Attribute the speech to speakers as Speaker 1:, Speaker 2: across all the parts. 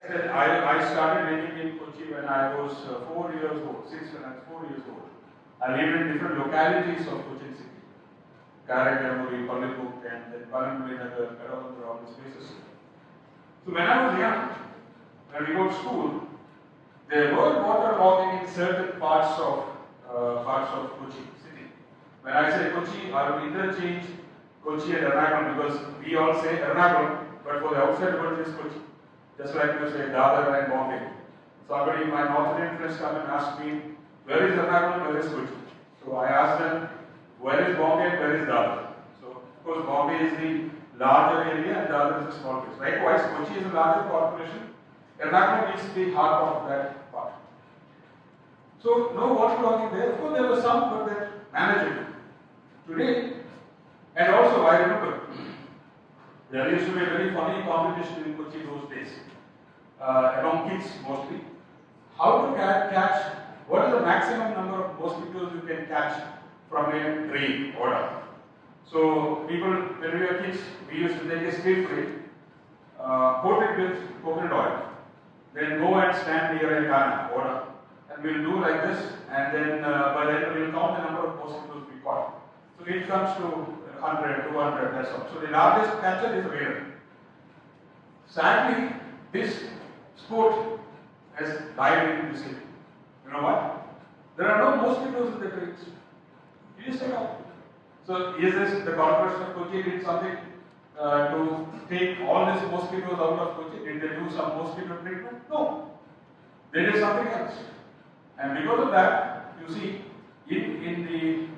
Speaker 1: I started living in Kochi when I was 4 years old, when I was 4 years old. I lived in different localities of Kochi city. Karakamuri, Pallipuk, and then Palampuli, Kadavandra, all these places. So when I was young, when we go to school, there were waterlogging in certain parts of Kochi city. When I say Kochi, I will interchange Kochi and Ernakulam because we all say Ernakulam, but for the outside world it is Kochi. Just like you say Dadar and Bombay. Somebody, my North Indian friends come and ask me, where is Ernakulam, where is Kochi? So I ask them, where is Bombay and where is Dadar? So of course Bombay is the larger area and Dadar is a small place. Likewise, Kochi is a larger corporation. Ernakulam is the heart of that part. So no waterlogging there. Of course there was some, but they're manageable. Today, and also I remember, there used to be a very funny competition in Kochi those days, among kids mostly. How to catch, what is the maximum number of mosquitoes you can catch from a drain or duct? So people, when we were kids, we used to take a steel plate, coat it with coconut oil, then go and stand near a canna or duct, and we'll do like this, and then by then we'll count the number of mosquitoes we caught. So it comes to 100, 200, that's all. So the largest catcher is a winner. Sadly, this sport has died in the city. You know what? There are no mosquitoes in the drains. You just take out. So is this the corporation of Kochi did something to take all these mosquitoes out of Kochi? Did they do some mosquito treatment? No. They did something else. And because of that, you see, in the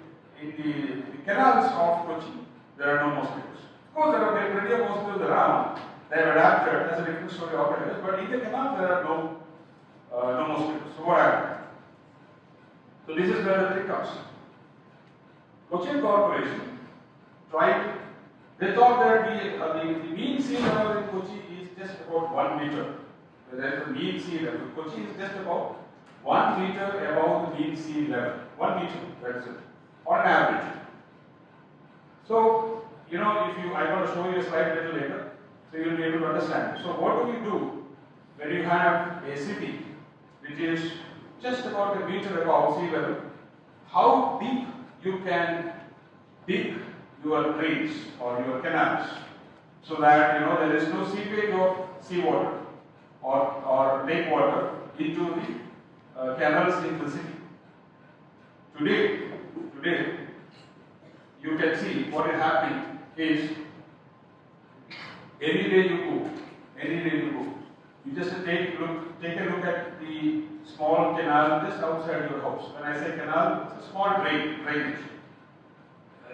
Speaker 1: canals of Kochi, there are no mosquitoes. Of course, there are plenty of mosquitoes around. They have adapted, that's a different story altogether. But in the canals, there are no mosquitoes. So what happened? So this is where the trick comes. Cochin Corporation tried. They thought that the mean sea level in Kochi is just about 1 meter. There is a mean sea level. Kochi is just about 1 meter above the mean sea level. 1 meter, that is it, on an average. So, you know, I'm going to show you a slide a little later, so you'll be able to understand. So, what do we do when you have a city which is just about a meter above sea level? How deep you can dig your drains or your canals so that there is no seepage of seawater or lake water into the canals in the city. Today, you can see what is happening is any day you go, you just take a look at the small canal just outside your house. When I say canal, it's a small drainage.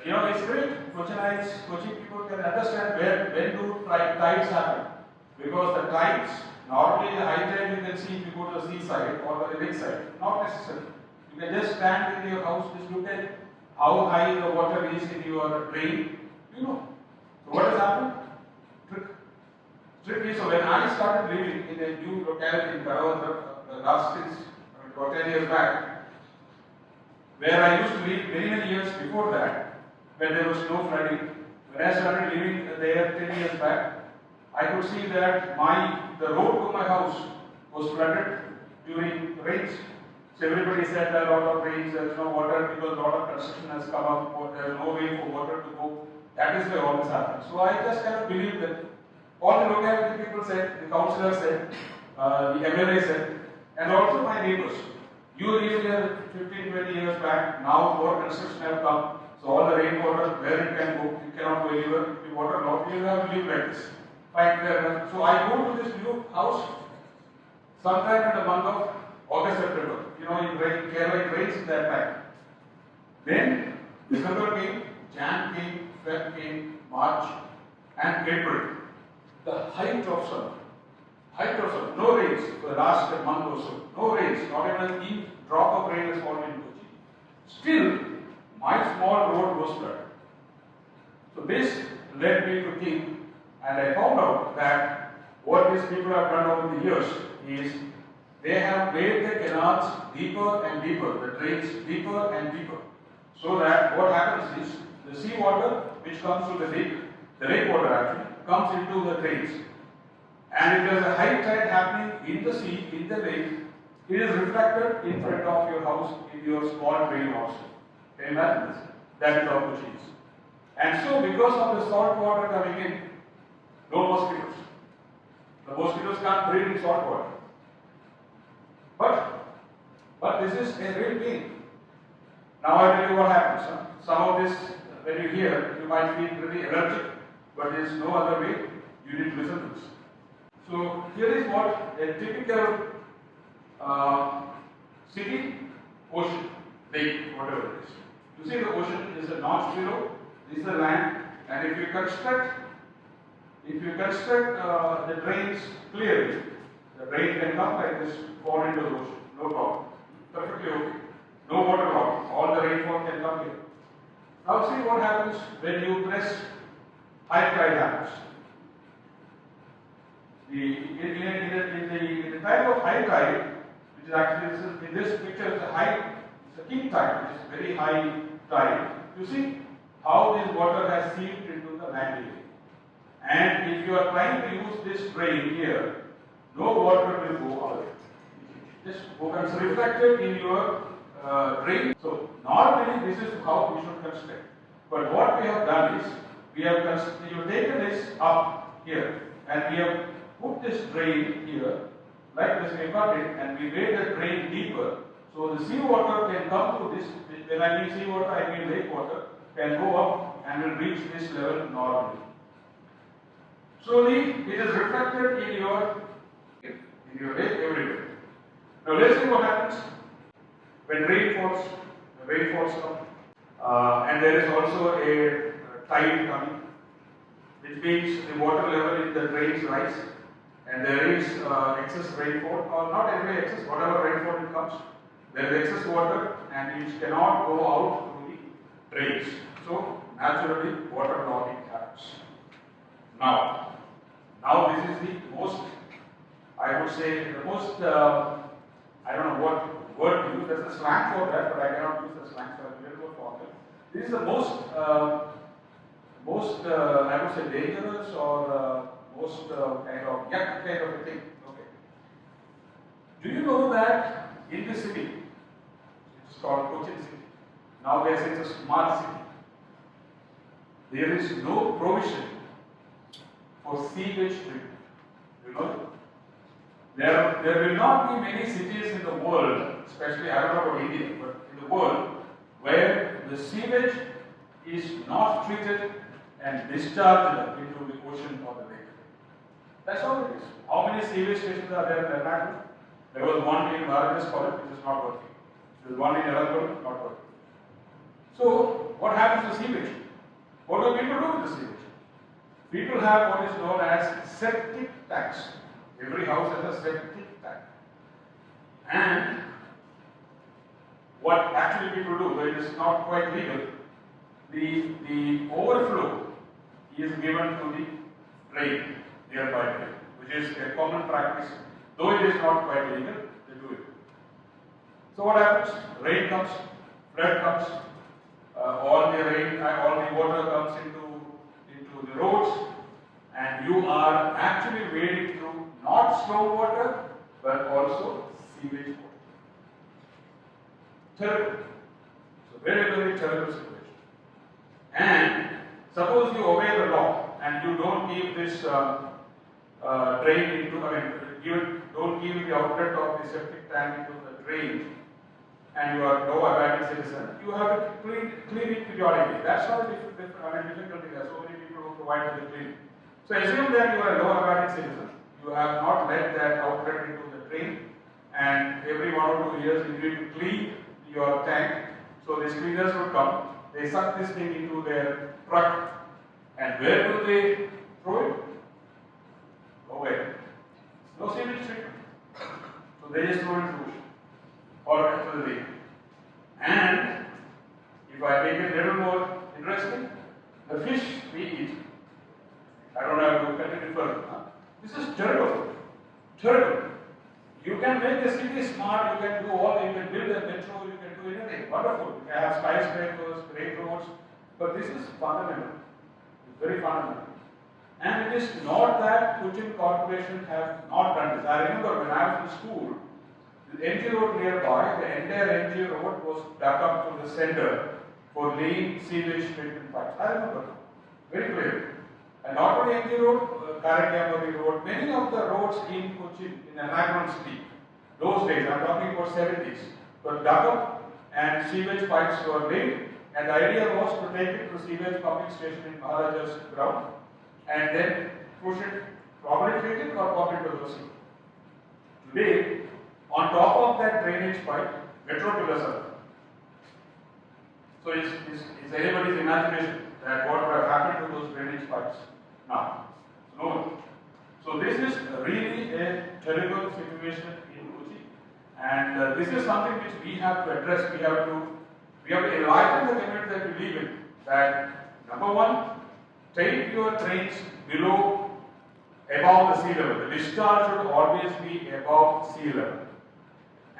Speaker 1: It's great. Kochi people can understand when do tides happen. Because the tides, normally the high tide you can see if you go to the seaside or the lakeside. Not necessarily. You can just stand in your house, just look at how high the water is in your drain. So what has happened? Trick is, so when I started living in a new locality in Karavandra, about 10 years back, where I used to live many years before that, when there was no flooding. When I started living there 10 years back, I could see that the road to my house was flooded during rains. So everybody said there are a lot of rains, there is no water because a lot of construction has come up, there is no way for water to go. That is where all this happened. So I just kind of believed that all the locality people said, the councillor said, the MLA said, and also my neighbors. You live here 15-20 years back, now more construction have come, so all the rainwater, where it can go, it cannot go anywhere, the water logged, you have to live like this. Fine, fair enough. So I moved to this new house sometime in the month of August, September. In Kerala it rains at that time. Then December came, Jan came, Feb came, March and April. The height of summer, no rains for the last month or so, no rains, not even a drop of rain has fallen in Kochi. Still, my small road was flooded. So this led me to think, and I found out that what these people have done over the years is they have made the canals deeper and deeper, the drains deeper and deeper, so that what happens is the seawater which comes to the lake water actually, comes into the drains. And if there is a high tide happening in the sea, in the lake, it is reflected in front of your house in your small drain also. Can you imagine this? That is how Kochi is. And so, because of the salt water coming in, no mosquitoes. The mosquitoes can't breathe in salt water. But this is a real pain. Now I tell you what happens. Huh? Some of this, when you hear, you might feel really allergic, but there is no other way. You need to listen to this. So here is what a typical city, ocean, lake, whatever it is. You see, the ocean is a non-zero. This is the land, and if you construct the drains clearly, the drain can come like this, fall into the ocean, no problem, perfectly okay. No water logging, all the rainfall can come here. Now see what happens when you press high tide happens. In the time of high tide, which is actually in this picture it's a king tide, which is very high tide. You see how this water has seeped into the land area. And if you are trying to use this drain here, no water will go away. This becomes reflected in your drain. So normally this is how we should construct. But what we have done is we have taken this up here and we have put this drain here like this. We cut it and we made the drain deeper. So the seawater can come to this. When I mean seawater, I mean lake water can go up and will reach this level normally. Slowly it is reflected in your lake everywhere. Now let's see what happens when rain falls. The rain falls come, and there is also a tide coming, which means the water level in the drains rise, and there is excess rainfall, or not every excess, whatever rainfall it comes, there is excess water, and it cannot go out through the drains. So naturally, water logging happens. Now this is the most, I would say, the most, I don't know what word to use, there's a slang for that, but I cannot use the slang, so I'll be able to formula. This is the most, I would say, dangerous or most kind of yuck kind of a thing. Okay. Do you know that in the city, it's called Kochi city, nowadays it's a smart city, there is no provision for sewage treatment. You know, there will not be many cities in the world, especially I don't know about India, but in the world, where the sewage is not treated and discharged into the ocean or the lake. That's all it is. How many sewage stations are there in Karnataka? There was one in Varanasi College, which is not working. There is one in Yelagoda, not working. So, what happens to sewage? What do people do with the sewage? People have what is known as septic tanks. Every house has a septic tank. And what actually people do, though it is not quite legal, the overflow is given to the drain, nearby drain, which is a common practice. Though it is not quite legal, they do it. So what happens? Rain comes, flood comes, all the water comes into the roads, and you are actually wading through not storm water, but also sewage water. Terrible. So very, very terrible situation. And suppose you obey the law and you don't give this drain into, don't give the outlet of the septic tank into the drain, and you are law-abiding citizen, you have to clean it periodically. That's not a difficulty. There are so many people who provide the cleaning. So assume that you are a law-abiding citizen. You have not let that outlet into the drain, and every 1 or 2 years you need to clean your tank. So these cleaners will come. They suck this thing into their truck, and where do they throw it? Nowhere. No sewage treatment. So they just throw it into the ocean or into the lake. And if I make it a little more interesting, the fish we eat. I don't have to continue further. This is terrible. Terrible. You can make the city smart, you can do all, you can build a metro, you can do anything. Wonderful. You can have skyscrapers, great roads, but this is fundamental. It's very fundamental. And it is not that Cochin Corporation have not done this. I remember when I was in school, the NG road nearby, the entire NG road was dug up to the center for laying sewage treatment pipes. I remember very clearly. And not only NG road, Karakyamari road, many of the roads in Kochi, in Ernakulam city, those days, I am talking about 70s, were dug up and sewage pipes were laid. And the idea was to take it to sewage pumping station in Maharaja's ground and then push it, probably treat it or pump it to the sea. Today, on top of that drainage pipe, metro pillars are there. So it's anybody's imagination that what would have happened to those drainage pipes now? No. So this is really a terrible situation in Kochi, and this is something which we have to address. We have to enlighten the community that we live in. That number one, take your drains below, above the sea level. The discharge should always be above sea level.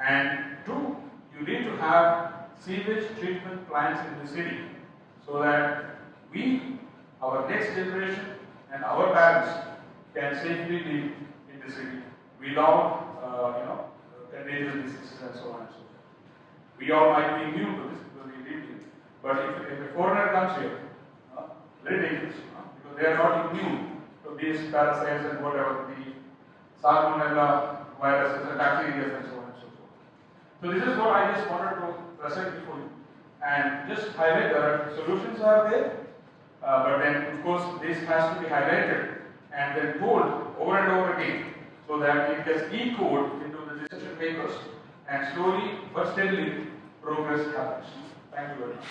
Speaker 1: And two, you need to have sewage treatment plants in the city so that we, our next generation, and our parents can safely live in the city without, contagious diseases and so on and so forth. We all might be immune to this because we live here. But if a foreigner comes here, very dangerous, because they are not immune to these parasites and whatever, the salmonella viruses and bacteria and so on and so forth. So this is what I just wanted to present before you and just highlight that solutions are there, but then of course this has to be highlighted and then told over and over again so that it gets echoed into the decision makers and slowly but steadily progress happens. Thank you very much.